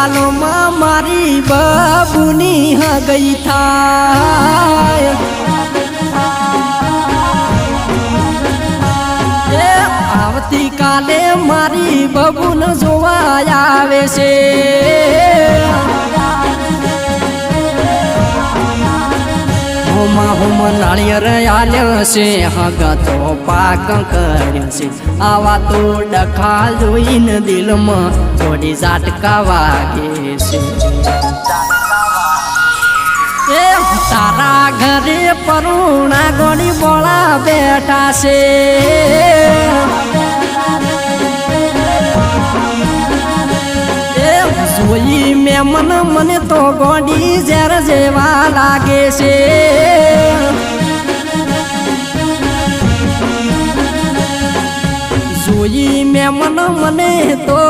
સાલોમાં મારી બાબુની હગઈ થાય આવતીકાલે મારી બબુન જોવા આવે છે હોમ નાળિયેર આલ્યો છે હગતો પાક કર્યો છે આવા તો ડખા જોઈને દિલમાં થોડી ઝાટકા વાગે છે તારા ઘરે પરુણા ગોળી બોળા બેઠા છે જોઈ મેમન મને તો ગોડી ઝેર જેવા લાગે છે જોઈ મેમન મને તો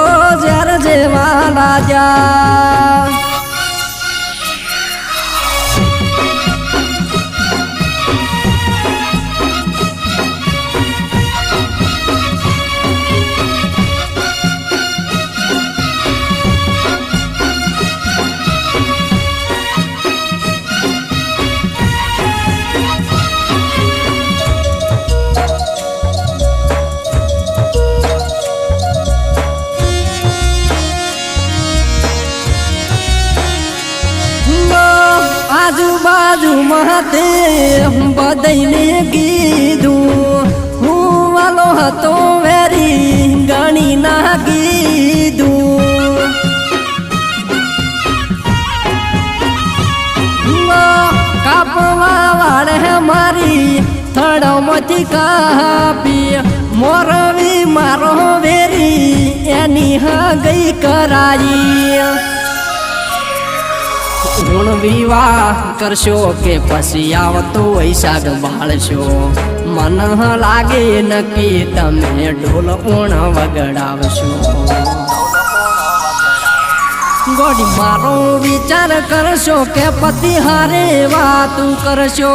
ઝેર જેવા લાગ્યા આજુબાજુ મહતે બધાઈને કીધું હું વાલો હતો વેરી ગણી ના કીધું કાપવા વાળે મારી થડમાંથી કાપી મોરવી મારો વેરી એની હગઈ કરાઈ ગુણ વિવાહ કરશો કે પછી આવતો વૈશાખ બાળશો મન લાગે નક્કી તમે ઢોલ ઊણ વગડાવશો ગોડી મારો વિચાર કરશો કે પતિ હારે વાતું કરશો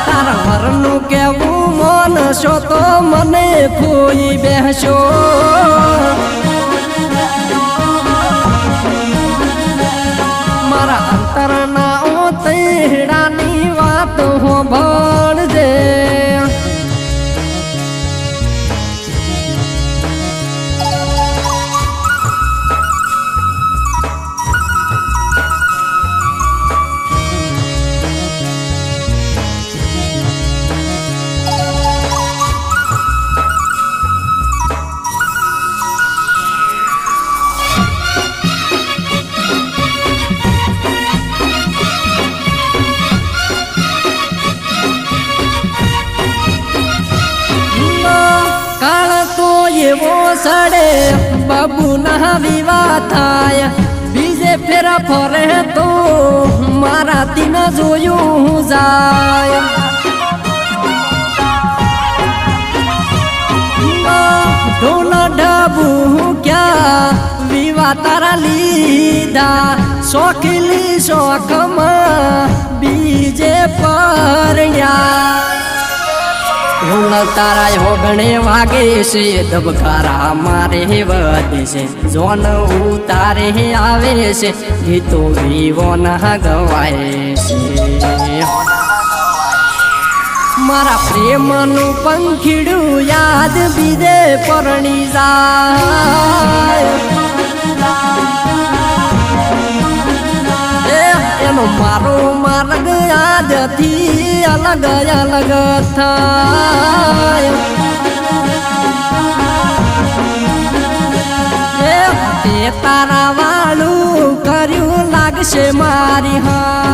તારા ઘરનું કેવું માનશો તો મને ખોઈ બેસશો મારા અંતરના ઓતેડાની વાત હોભળજે એવો સડે બાબુ ના વિવાહ થાય બીજે ફેરા ફરે તો મારાથી ન જોયું જાય ઢોલ ઢબુ ક્યાં વિવાહ તારા લીધા શોખીલી શોખમાં બીજે પરણ્યા તારા હોગણે વાગે છે ધબકારા મારે વધે છે જોન ઉતારે આવે છે ગીતો વિવો ના ગવાય છે મારા પ્રેમનું પંખીડું યાદ બીજે પરણી જાય એનો મારો માર્ગ યાદથી અલગ અલગ થાય તે તારા વાળું કર્યું લાગશે મારી હા